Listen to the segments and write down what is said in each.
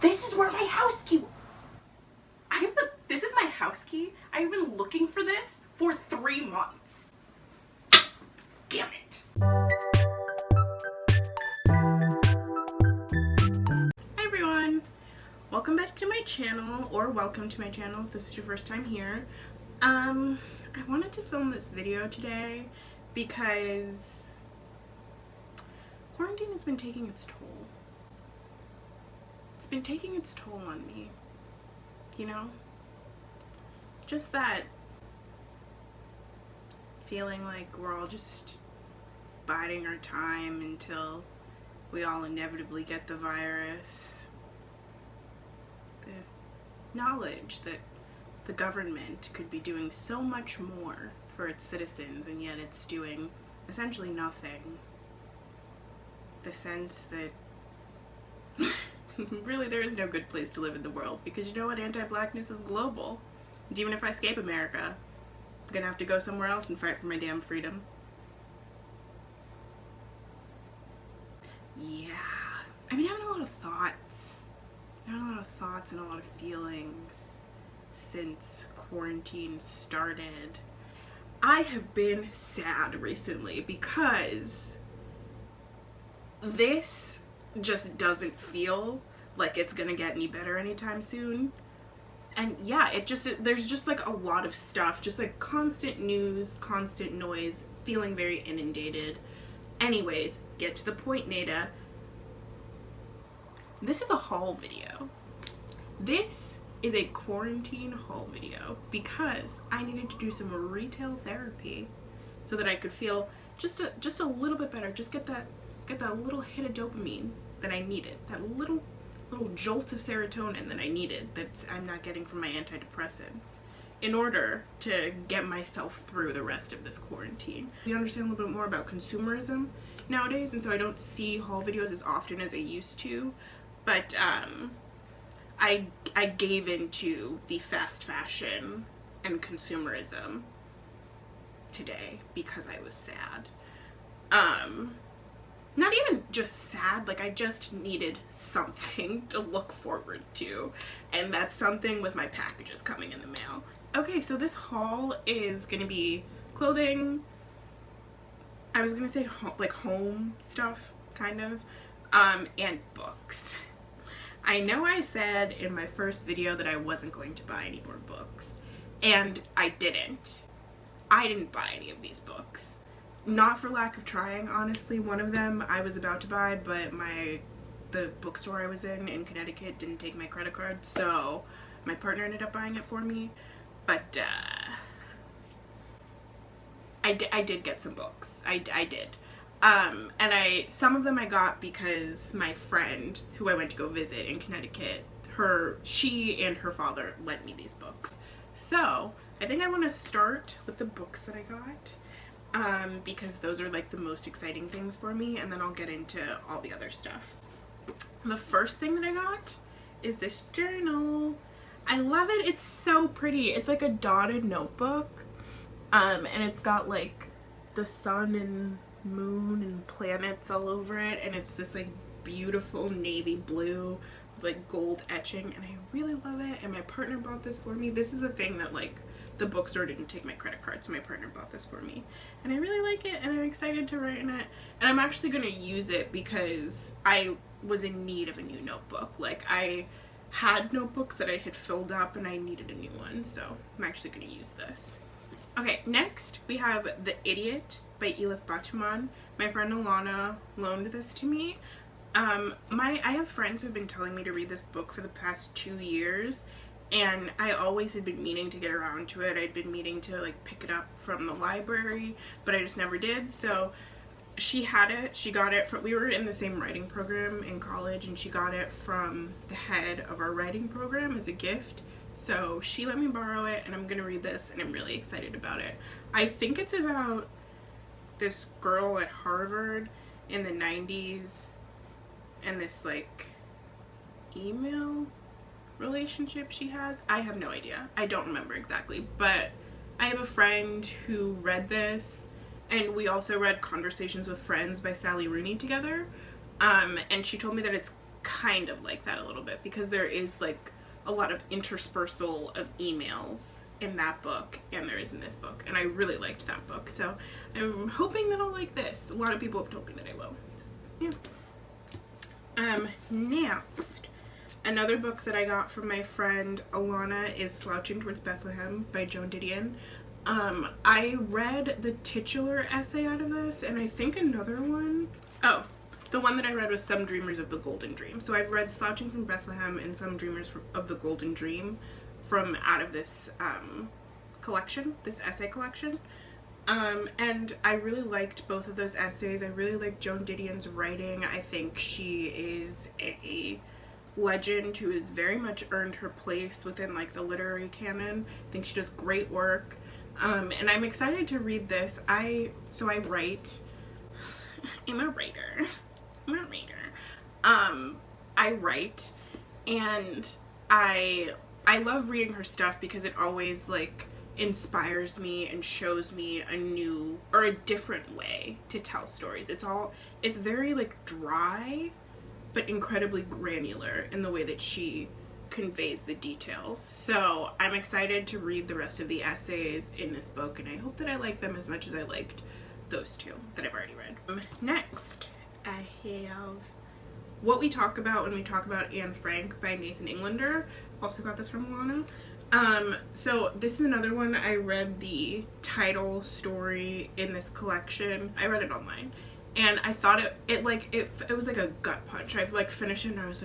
This is where my house key. This is my house key. I've been looking for this for 3 months. Damn it. Hi everyone. Welcome back to my channel, or welcome to my channel if this is your first time here. I wanted to film this video today because quarantine has been taking its toll. It's been taking its toll on me, you know? Just that feeling like we're all just biding our time until we all inevitably get the virus. The knowledge that the government could be doing so much more for its citizens, and yet it's doing essentially nothing. The sense that really there is no good place to live in the world, because you know what, anti-blackness is global. And even if I escape America, I'm gonna have to go somewhere else and fight for my damn freedom. Yeah, I've been having a lot of thoughts. And a lot of feelings since quarantine started. I have been sad recently because this just doesn't feel like it's gonna get any better anytime soon. And yeah, there's just like a lot of stuff, just like constant news, constant noise, feeling very inundated. Anyways, get to the point, Nada. This is a haul video. This is a quarantine haul video because I needed to do some retail therapy so that I could feel just a little bit better, just get that little hit of dopamine that I needed, that little jolt of serotonin that I needed that I'm not getting from my antidepressants in order to get myself through the rest of this quarantine. We understand a little bit more about consumerism nowadays, and so I don't see haul videos as often as I used to, but I gave into the fast fashion and consumerism today because I was sad. Not even just sad, like I just needed something to look forward to, and that something was my packages coming in the mail. Okay, so this haul is gonna be clothing, I was gonna say like home stuff, kind of, and books. I know I said in my first video that I wasn't going to buy any more books, and I didn't. I didn't buy any of these books. Not for lack of trying, honestly. One of them I was about to buy, but the bookstore I was in Connecticut didn't take my credit card, so my partner ended up buying it for me. But I did get some books. I did. And some of them I got because my friend who I went to go visit in Connecticut, she and her father lent me these books. So I think I want to start with the books that I got. Because those are like the most exciting things for me, and then I'll get into all the other stuff. The first thing that I got is this journal. I love it. It's so pretty. It's like a dotted notebook, and it's got like the sun and moon and planets all over it, and it's this like beautiful navy blue with like gold etching, and I really love it. And my partner bought this for me. This is the thing that like the bookstore didn't take my credit card, so my partner bought this for me. And I really like it, and I'm excited to write in it. And I'm actually going to use it because I was in need of a new notebook. Like, I had notebooks that I had filled up, and I needed a new one, so I'm actually going to use this. Okay, next we have The Idiot by Elif Batuman. My friend Alana loaned this to me. I have friends who have been telling me to read this book for the past 2 years, and I always had been meaning to get around to it. I'd been meaning to like pick it up from the library, but I just never did. So she had it. She got it from, we were in the same writing program in college, and she got it from the head of our writing program as a gift. So she let me borrow it, and I'm gonna read this, and I'm really excited about it. I think it's about this girl at Harvard in the 90s and this like email relationship she has. I have no idea. I don't remember exactly, but I have a friend who read this, and we also read Conversations with Friends by Sally Rooney together, and she told me that it's kind of like that a little bit, because there is like a lot of interspersal of emails in that book and there is in this book, and I really liked that book, so I'm hoping that I'll like this. A lot of people have told me that I will. So, yeah. Next, another book that I got from my friend Alana is Slouching Towards Bethlehem by Joan Didion. I read the titular essay out of this, and I think another one. Oh, the one that I read was Some Dreamers of the Golden Dream. So I've read Slouching from Bethlehem and Some Dreamers of the Golden Dream from out of this collection, this essay collection. And I really liked both of those essays. I really like Joan Didion's writing. I think she is a legend who has very much earned her place within like the literary canon. I think she does great work. And I'm excited to read this. So I write. I'm a writer. I write, and I love reading her stuff because it always like inspires me and shows me a new or a different way to tell stories. It's very like dry, but incredibly granular in the way that she conveys the details. So I'm excited to read the rest of the essays in this book, and I hope that I like them as much as I liked those two that I've already read. Next, I have What We Talk About When We Talk About Anne Frank by Nathan Englander. Also got this from Alana. So this is another one. I read the title story in this collection. I read it online, and I thought it was like a gut punch. I've like finished it and I was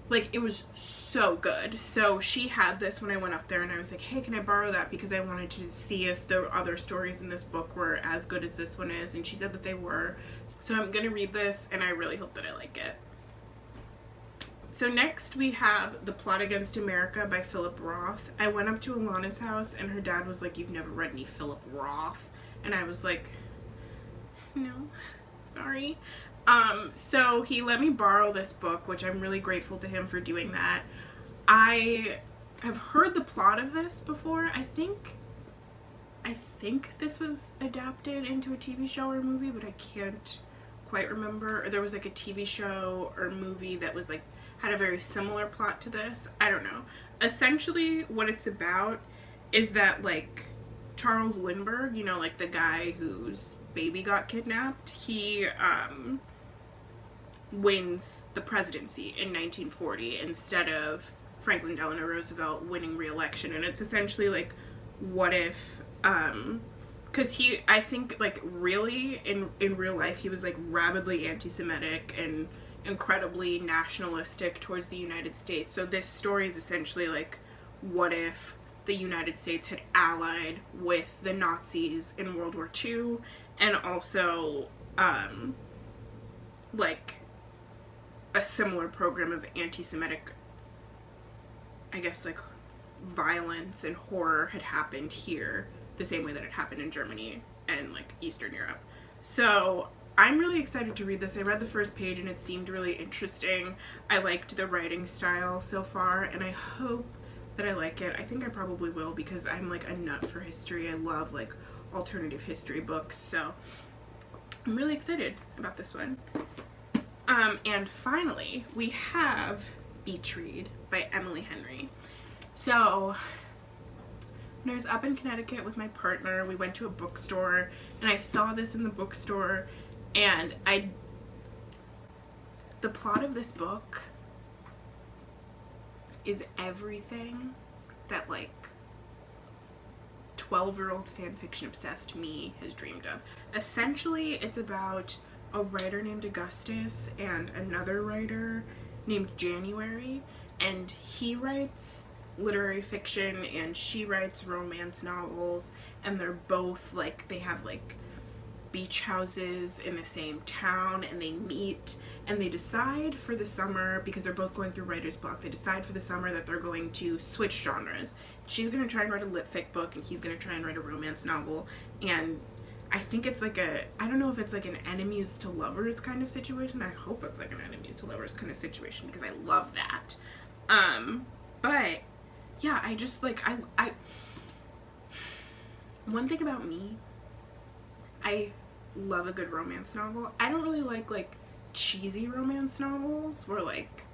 like it was so good. So she had this when I went up there, and I was like, hey, can I borrow that, because I wanted to see if the other stories in this book were as good as this one is, and she said that they were. So I'm gonna read this, and I really hope that I like it. So next we have The Plot Against America by Philip Roth. I went up to Alana's house, and her dad was like, you've never read any Philip Roth? And I was like, no, sorry. So he let me borrow this book, which I'm really grateful to him for doing that. I have heard the plot of this before. I think this was adapted into a TV show or movie, but I can't quite remember. Or there was like a TV show or movie that was like had a very similar plot to this. I don't know. Essentially what it's about is that like Charles Lindbergh, you know, like the guy whose baby got kidnapped, he wins the presidency in 1940 instead of Franklin Delano Roosevelt winning re-election. And it's essentially like, what if because I think like really in real life he was like rabidly anti-Semitic and incredibly nationalistic towards the United States. So this story is essentially like, what if the United States had allied with the Nazis in World War II, and also like a similar program of anti-Semitic, I guess, like violence and horror had happened here the same way that it happened in Germany and like Eastern Europe. So I'm really excited to read this. I read the first page and it seemed really interesting. I liked the writing style so far, and I hope that I like it. I think I probably will, because I'm like a nut for history. I love like alternative history books, so I'm really excited about this one. And finally, we have Beach Read by Emily Henry. So when I was up in Connecticut with my partner, we went to a bookstore, and I saw this in the bookstore, and the plot of this book is everything that like 12-year-old fanfiction obsessed me has dreamed of. Essentially, it's about a writer named Augustus and another writer named January, and he writes literary fiction and she writes romance novels, and they're both like, they have like beach houses in the same town, and they meet and they decide for the summer, because they're both going through writer's block, they decide for the summer that they're going to switch genres. She's going to try and write a lit fic book, and he's going to try and write a romance novel. And I think it's like I don't know if it's like an enemies to lovers kind of situation. I hope it's like an enemies to lovers kind of situation, because I love that. But yeah, I just like, I one thing about me, I love a good romance novel. I don't really like cheesy romance novels where like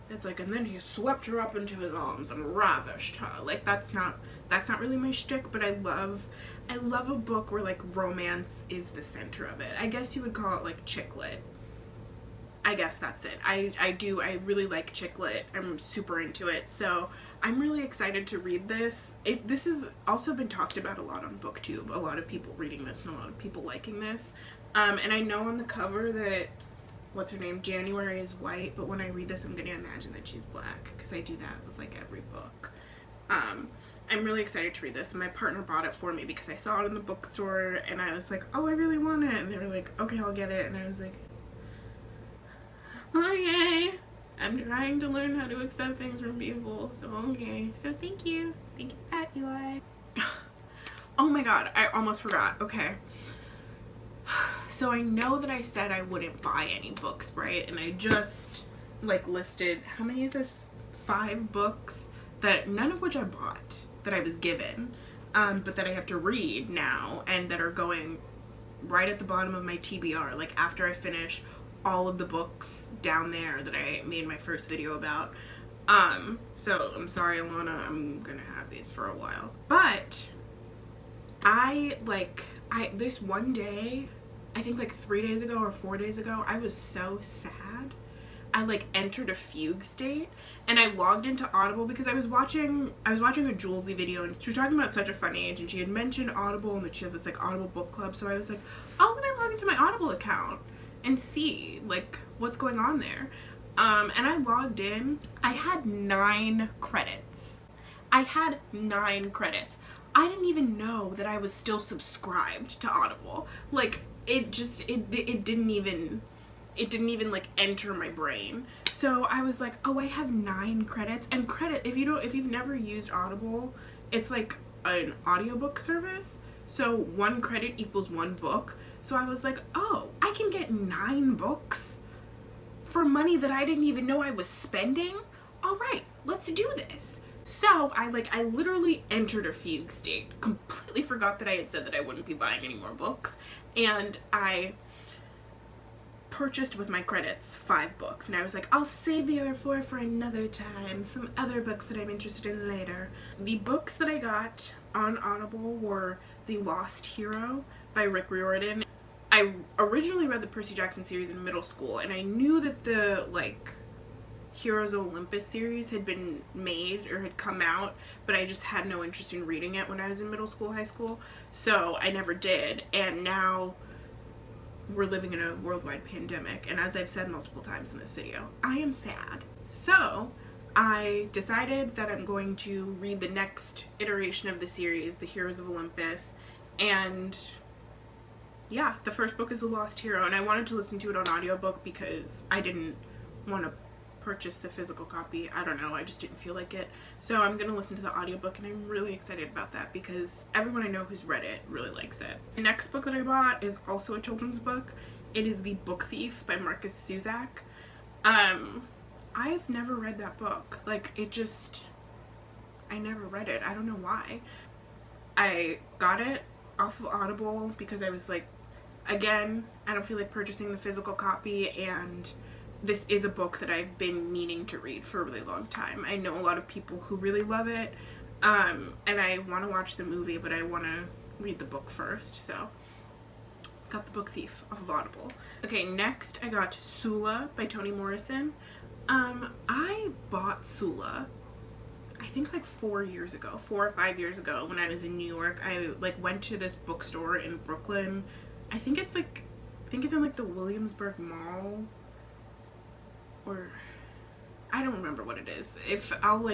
it's like, and then he swept her up into his arms and ravished her. Like that's not really my shtick, but I love a book where like romance is the center of it. I guess you would call it like chick lit. I guess that's it. I really like chick lit. I'm super into it. So I'm really excited to read this. This has also been talked about a lot on BookTube. A lot of people reading this and a lot of people liking this. And I know on the cover that, what's her name, January is white, but when I read this I'm going to imagine that she's black, because I do that with like every book. I'm really excited to read this. My partner bought it for me because I saw it in the bookstore and I was like, oh, I really want it. And they were like, okay, I'll get it. And I was like, okay. I'm trying to learn how to accept things from people, so okay. So thank you. Thank you for that, Eli. Oh my god, I almost forgot. Okay. So I know that I said I wouldn't buy any books, right? And I just like listed, how many is this? 5 books that none of which I bought, that I was given, but that I have to read now and that are going right at the bottom of my TBR, like after I finish all of the books down there that I made my first video about. So I'm sorry, Alana, I'm gonna have these for a while. But this one day, I think like 3 days ago or 4 days ago, I was so sad. I like entered a fugue state and I logged into Audible because I was watching a Julesy video and she was talking about Such a Fun Age and she had mentioned Audible and that she has this like Audible book club. So I was like, oh, let me log into my Audible account and see like what's going on there. And I logged in. I had 9 credits. I didn't even know that I was still subscribed to Audible. Like it didn't even like enter my brain. So I was like, oh, I have 9 credits. And credit, if you've never used Audible, it's like an audiobook service. So 1 credit equals 1 book. So I was like, oh, I can get 9 books for money that I didn't even know I was spending? All right, let's do this. So I literally entered a fugue state, completely forgot that I had said that I wouldn't be buying any more books, and I purchased with my credits 5 books, and I was like, I'll save the other 4 for another time, some other books that I'm interested in later. The books that I got on Audible were The Lost Hero by Rick Riordan. I originally read the Percy Jackson series in middle school, and I knew that the Heroes of Olympus series had been made or had come out, but I just had no interest in reading it when I was in middle school, high school, so I never did. And now we're living in a worldwide pandemic, and as I've said multiple times in this video, I am sad. So I decided that I'm going to read the next iteration of the series, the Heroes of Olympus, and yeah, the first book is The Lost Hero, and I wanted to listen to it on audiobook because I didn't want to purchase the physical copy. I don't know, I just didn't feel like it. So I'm gonna listen to the audiobook, and I'm really excited about that because everyone I know who's read it really likes it. The next book that I bought is also a children's book. It is The Book Thief by Marcus Zuzak. I've never read that book. I never read it. I don't know why. I got it off of Audible because I was like, again, I don't feel like purchasing the physical copy, and this is a book that I've been meaning to read for a really long time. I know a lot of people who really love it, and I want to watch the movie, but I want to read the book first, so got The Book Thief off of Audible. Okay, next I got Sula by Toni Morrison. I bought Sula, I think 4 or 5 years ago when I was in New York. I went to this bookstore in Brooklyn. I think it's in the Williamsburg Mall, or I don't remember what it is. If I'll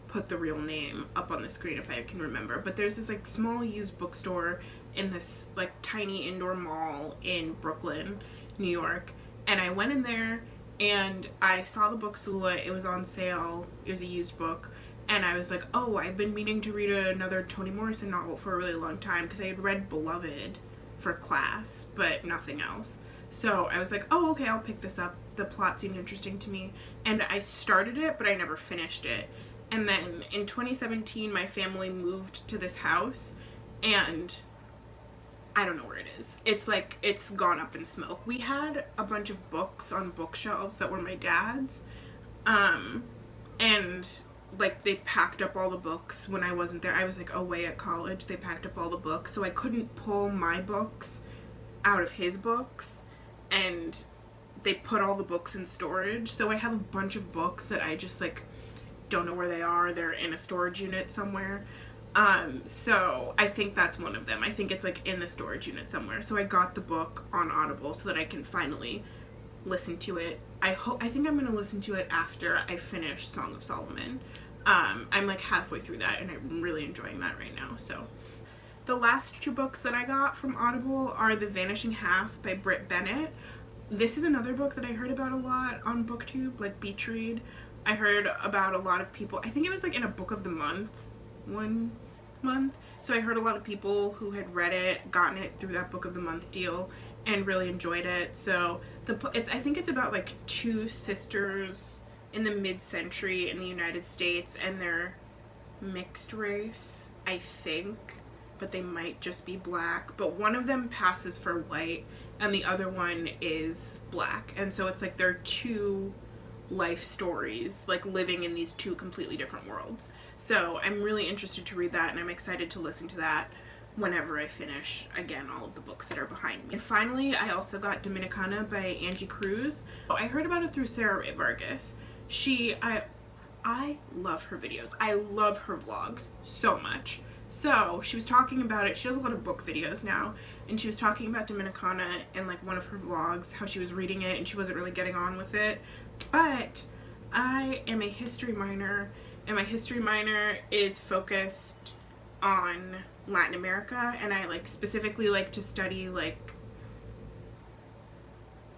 put the real name up on the screen if I can remember. But there's this small used bookstore in this tiny indoor mall in Brooklyn, New York, and I went in there and I saw the book Sula. It was on sale. It was a used book. And I was like, oh, I've been meaning to read another Toni Morrison novel for a really long time because I had read Beloved for class, but nothing else. So I was like, oh, okay, I'll pick this up. The plot seemed interesting to me. And I started it, but I never finished it. And then in 2017, my family moved to this house, and I don't know where it is. It's like, it's gone up in smoke. We had a bunch of books on bookshelves that were my dad's. And like they packed up all the books when I wasn't there. I was like away at college. They packed up all the books. So I couldn't pull my books out of his books. And they put all the books in storage. So I have a bunch of books that I just like don't know where they are. They're in a storage unit somewhere. So I think that's one of them. I think it's like in the storage unit somewhere. So I got the book on Audible so that I can finally listen to it. I think I'm gonna listen to it after I finish Song of Solomon. I'm like halfway through that and I'm really enjoying that right now. So the last two books that I got from Audible are The Vanishing Half by Britt Bennett. This is another book that I heard about a lot on BookTube, like Beach Read. I heard about a lot of people, I think it was like in a book of the month, one month. So I heard a lot of people who had read it, gotten it through that book of the month deal, and really enjoyed it. So I think it's about like two sisters in the mid-century in the United States, and they're mixed race, I think, but they might just be black. But one of them passes for white, and the other one is black. And so it's like they're two life stories, like living in these two completely different worlds. So I'm really interested to read that, and I'm excited to listen to that whenever I finish, again, all of the books that are behind me. And finally, I also got Dominicana by Angie Cruz. I heard about it through Sarah Vargas. I love her videos. I love her vlogs so much. So she was talking about it. She does a lot of book videos now, and she was talking about Dominicana in like one of her vlogs, how she was reading it and she wasn't really getting on with it. But I am a history minor, and my history minor is focused on Latin America, and I like specifically like to study like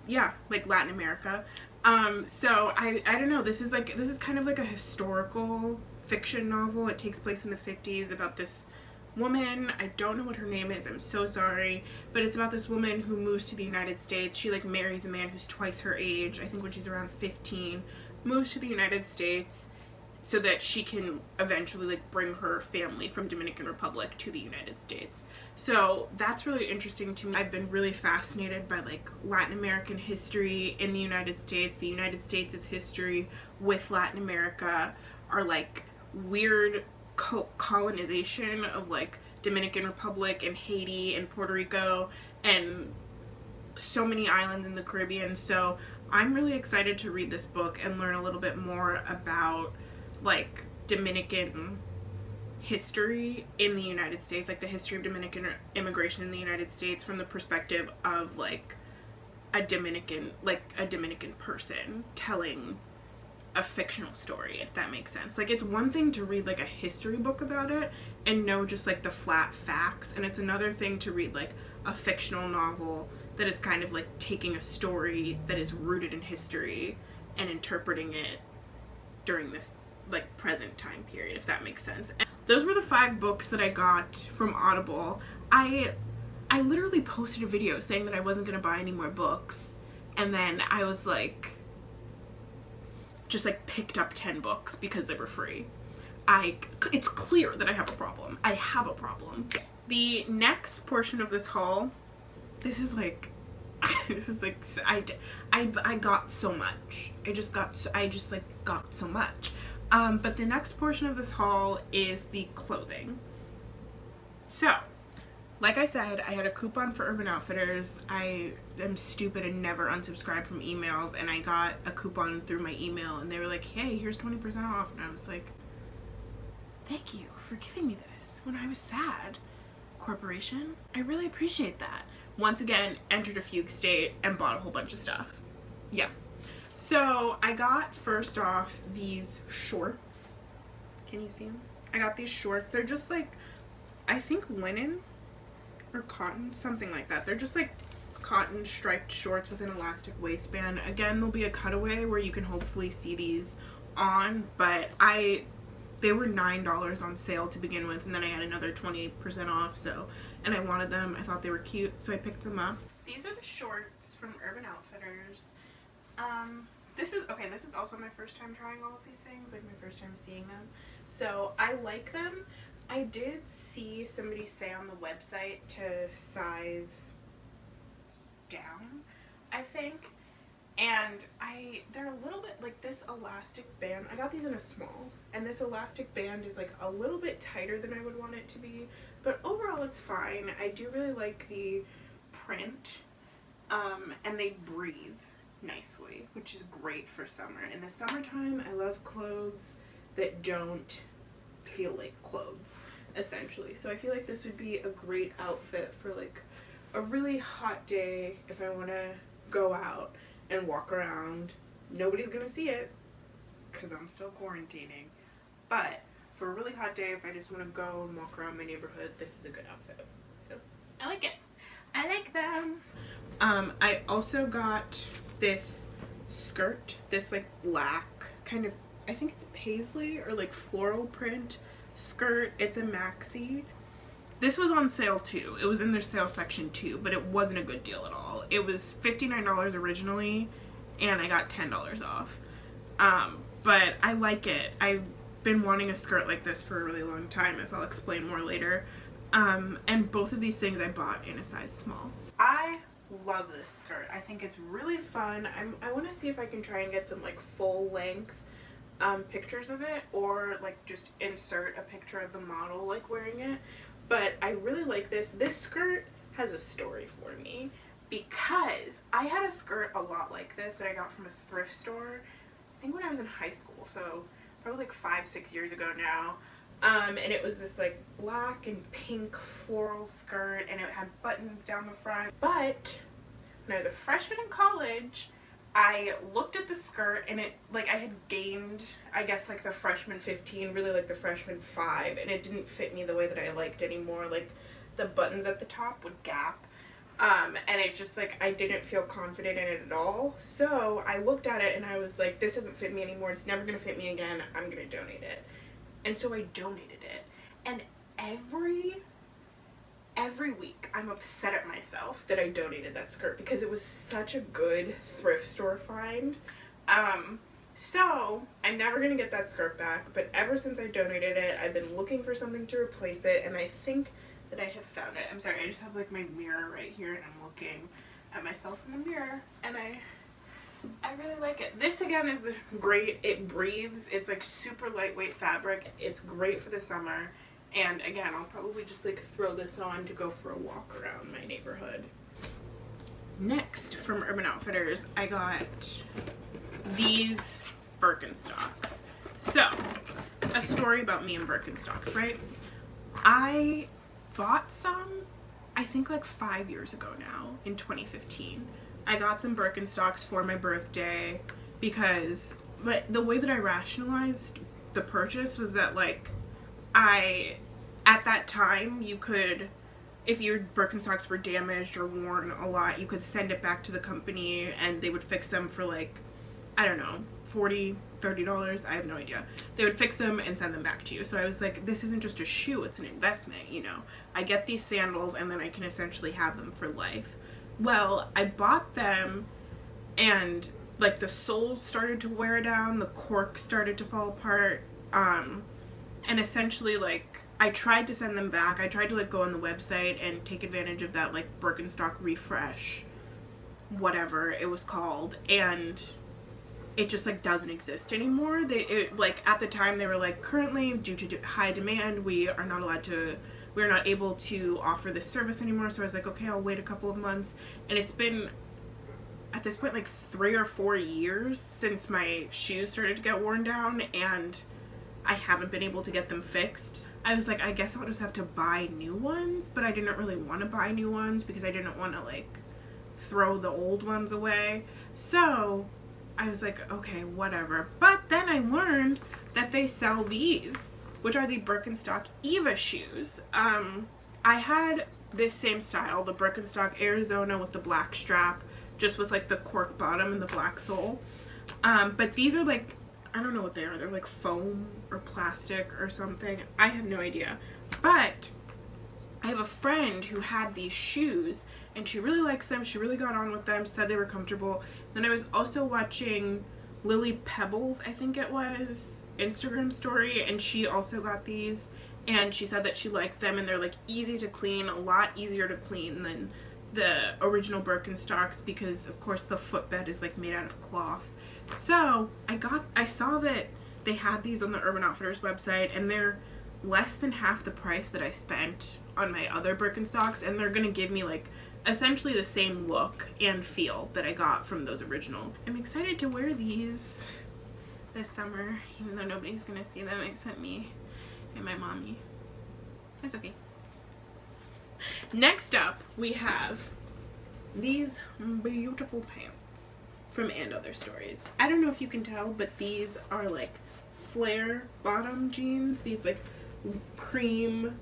Latin America. So I don't know, this is kind of like a historical fiction novel. It takes place in the 50s about this woman. I don't know what her name is, I'm so sorry, but it's about this woman who moves to the United States. She like marries a man who's twice her age, I think when she's around 15, moves to the United States so that she can eventually like bring her family from Dominican Republic to the United States. So that's really interesting to me. I've been really fascinated by like Latin American history in the United States. The United States' history with Latin America, are like weird colonization of like Dominican Republic and Haiti and Puerto Rico and so many islands in the Caribbean. So I'm really excited to read this book and learn a little bit more about like Dominican history in the United States, like the history of Dominican immigration in the United States from the perspective of like a Dominican person telling a fictional story, if that makes sense. Like, it's one thing to read like a history book about it and know just like the flat facts, and it's another thing to read like a fictional novel that is kind of like taking a story that is rooted in history and interpreting it during this like present time period, if that makes sense. And those were the 5 books that I got from Audible. I literally posted a video saying that I wasn't gonna buy any more books, and then I was like just like picked up 10 books because they were free. It's clear that I have a problem. I have a problem. The next portion of this haul, this is like I got so much. I just like got so much. But the next portion of this haul is the clothing. So, like I said, I had a coupon for Urban Outfitters. I am stupid and never unsubscribed from emails, and I got a coupon through my email, and they were like, hey, here's 20% off. And I was like, thank you for giving me this when I was sad, corporation. I really appreciate that. Once again, entered a fugue state and bought a whole bunch of stuff. Yeah. So I got, first off, these shorts. Can you see them? I got these shorts. They're just like, I think linen or cotton, something like that. They're just like cotton striped shorts with an elastic waistband. Again, there'll be a cutaway where you can hopefully see these on, but they were $9 on sale to begin with, and then I had another 20% off, so, and I wanted them. I thought they were cute, so I picked them up. These are the shorts from Urban Outfitters. This is also my first time trying all of these things, like my first time seeing them. So I like them. I did see somebody say on the website to size down, I think. And they're a little bit like this elastic band. I got these in a small, and this elastic band is like a little bit tighter than I would want it to be, but overall it's fine. I do really like the print, and they breathe nicely, which is great for summer. In the summertime, I love clothes that don't feel like clothes, essentially. So I feel like this would be a great outfit for like a really hot day if I want to go out and walk around. Nobody's gonna see it because I'm still quarantining, but for a really hot day, if I just want to go and walk around my neighborhood, this is a good outfit. So I like it. I like them. I also got this skirt, this like black kind of, I think it's paisley or like floral print skirt. It's a maxi. This was on sale too. It was in their sale section too, but it wasn't a good deal at all. It was $59 originally, and I got $10 off. But I like it. I've been wanting a skirt like this for a really long time, as I'll explain more later. And both of these things I bought in a size small. I love this skirt. I think it's really fun. I want to see if I can try and get some like full length pictures of it, or like just insert a picture of the model like wearing it. But I really like this. This skirt has a story for me, because I had a skirt a lot like this that I got from a thrift store, I think when I was in high school, so probably like 5-6 years ago now. And it was this like black and pink floral skirt, and it had buttons down the front. But when I was a freshman in college, I looked at the skirt, and it, like, I had gained, I guess, like the freshman 15, really like the freshman 5, and it didn't fit me the way that I liked anymore. Like, the buttons at the top would gap, and it just, like, I didn't feel confident in it at all. So I looked at it, and I was like, this doesn't fit me anymore. It's never going to fit me again. I'm going to donate it. And so I donated it. And every week I'm upset at myself that I donated that skirt, because it was such a good thrift store find. So I'm never gonna get that skirt back, but ever since I donated it, I've been looking for something to replace it, and I think that I have found it. I'm sorry, I just have like my mirror right here, and I'm looking at myself in the mirror, and I really like it. This again is great. It breathes. It's like super lightweight fabric. It's great for the summer. And again, I'll probably just like throw this on to go for a walk around my neighborhood. Next, from Urban Outfitters, I got these Birkenstocks. So, a story about me and Birkenstocks, right? I bought some, I think like 5 years ago now, in 2015. I got some Birkenstocks for my birthday because, but the way that I rationalized the purchase was that like, at that time, you could, if your Birkenstocks were damaged or worn a lot, you could send it back to the company and they would fix them for like, I don't know, $40, $30, I have no idea. They would fix them and send them back to you. So I was like, this isn't just a shoe, it's an investment, you know. I get these sandals and then I can essentially have them for life. Well, I bought them, and like the soles started to wear down, the cork started to fall apart, and essentially like I tried to send them back. I tried to like go on the website and take advantage of that like Birkenstock refresh, whatever it was called, and it just like doesn't exist anymore. Like at the time they were like, currently due to high demand, we're not able to offer this service anymore. So I was like, okay, I'll wait a couple of months. And it's been at this point like 3 or 4 years since my shoes started to get worn down, and I haven't been able to get them fixed. I was like, I guess I'll just have to buy new ones, but I didn't really want to buy new ones because I didn't want to like throw the old ones away. So I was like, okay, whatever. But then I learned that they sell these, which are the Birkenstock Eva shoes. I had this same style, the Birkenstock Arizona with the black strap, just with like the cork bottom and the black sole. But these are like, I don't know what they are. They're like foam or plastic or something. I have no idea. But I have a friend who had these shoes, and she really likes them. She really got on with them, said they were comfortable. Then I was also watching Lily Pebbles, I think it was, Instagram story, and she also got these, and she said that she liked them, and they're like easy to clean, a lot easier to clean than the original Birkenstocks, because of course the footbed is like made out of cloth. So I saw that they had these on the Urban Outfitters website, and they're less than half the price that I spent on my other Birkenstocks, and they're gonna give me like essentially the same look and feel that I got from those original. I'm excited to wear these this summer, even though nobody's gonna see them except me and my mommy. That's okay. Next up, we have these beautiful pants from And Other Stories. I don't know if you can tell, but these are like flare bottom jeans. These like cream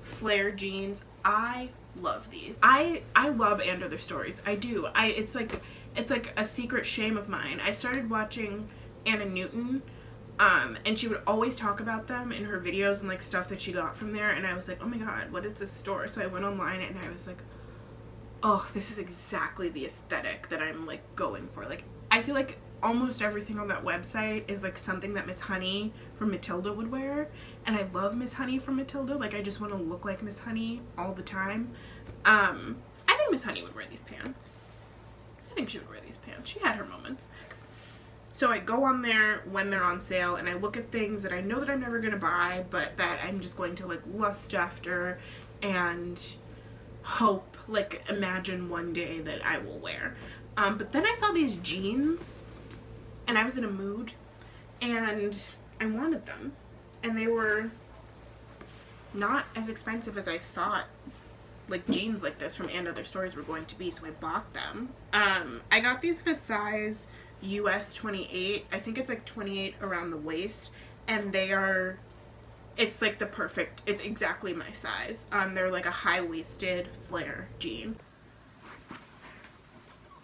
flare jeans. I love these. I love And Other Stories. I do. It's like a secret shame of mine. I started watching Anna Newton, and she would always talk about them in her videos and like stuff that she got from there, and I was like, oh my god, what is this store? So I went online and I was like, oh, this is exactly the aesthetic that I'm like going for. Like, I feel like almost everything on that website is like something that Miss Honey from Matilda would wear, and I love Miss Honey from Matilda. Like, I just want to look like Miss Honey all the time. I think Miss Honey would wear these pants. I think she would wear these pants. She had her moments. So I go on there when they're on sale, and I look at things that I know that I'm never going to buy, but that I'm just going to like lust after and hope, like imagine one day that I will wear. But then I saw these jeans, and I was in a mood, and I wanted them, and they were not as expensive as I thought like jeans like this from And Other Stories were going to be, so I bought them. I got these in a size US 28. I think it's like 28 around the waist, and it's like the perfect, it's exactly my size. They're like a high-waisted flare jean.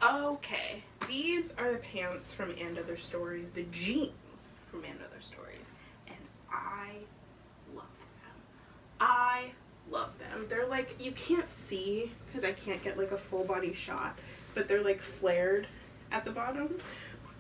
Okay, these are the pants from And Other Stories, the jeans from And Other Stories, and I love them. I love them. They're like, you can't see because I can't get like a full body shot, but they're like flared at the bottom.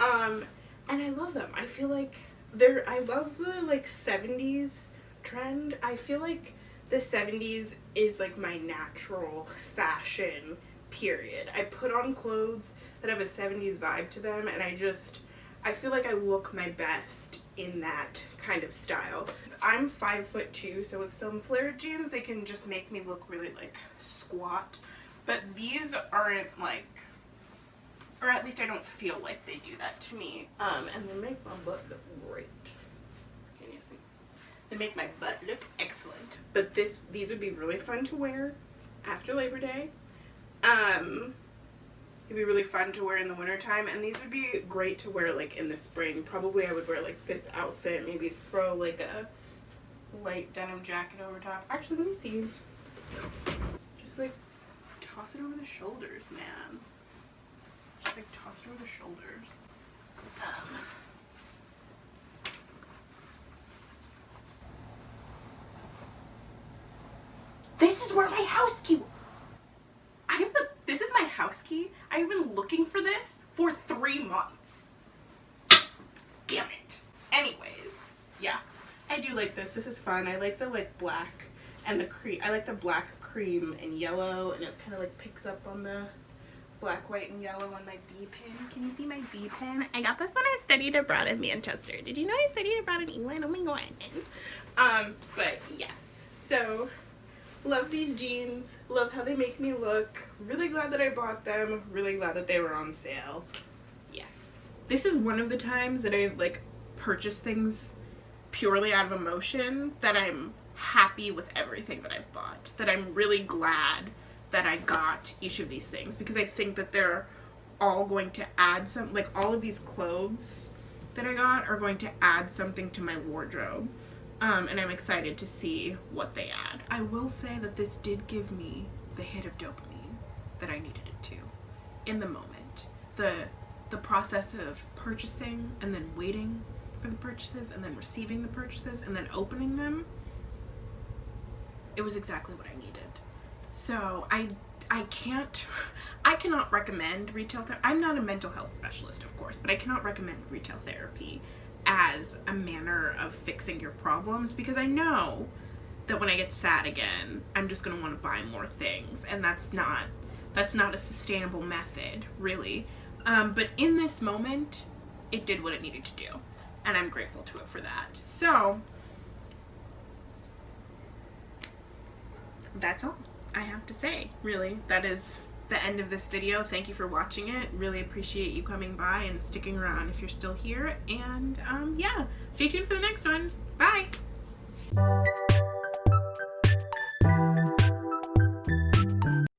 And I love them. I feel like I love the like 70s trend. I feel like the 70s is like my natural fashion period. I put on clothes that have a 70s vibe to them, and I feel like I look my best in that kind of style. I'm 5'2", so with some flared jeans, they can just make me look really like squat. But these aren't like, or at least I don't feel like they do that to me. And they make my butt look great. Can you see? They make my butt look excellent. But these would be really fun to wear after Labor Day. It'd be really fun to wear in the wintertime, and these would be great to wear like in the spring. Probably I would wear like this outfit, maybe throw like a light denim jacket over top. Actually, let me see. Just like toss it over the shoulders, man. Just like toss it over the shoulders. This is where my house key. This is my house key. I've been looking for this for 3 months. Damn it. Anyways, yeah, I do like this. This is fun. I like the like black and the cream. I like the black, cream, and yellow, and it kind of like picks up on the black, white, and yellow on my B pin. Can you see my B pin? I got this when I studied abroad in Manchester. Did you know I studied abroad in England? Oh my god. But yes, so love these jeans. Love how they make me look. Really glad that I bought them. Really glad that they were on sale. Yes. This is one of the times that I've like purchased things purely out of emotion, that I'm happy with everything that I've bought. That I'm really glad that I got each of these things, because I think that they're all going to add some, like all of these clothes that I got are going to add something to my wardrobe. And I'm excited to see what they add. I will say that this did give me the hit of dopamine that I needed it to in the moment. The process of purchasing and then waiting for the purchases and then receiving the purchases and then opening them, it was exactly what I needed. So I cannot recommend retail therapy. I'm not a mental health specialist, of course, but I cannot recommend retail therapy as a manner of fixing your problems, because I know that when I get sad again, I'm just gonna want to buy more things, and that's not a sustainable method, really. But in this moment, it did what it needed to do, and I'm grateful to it for that. So that's all I have to say, really. That is the end of this video. Thank you for watching it. Really appreciate you coming by and sticking around if you're still here. And yeah, stay tuned for the next one. Bye.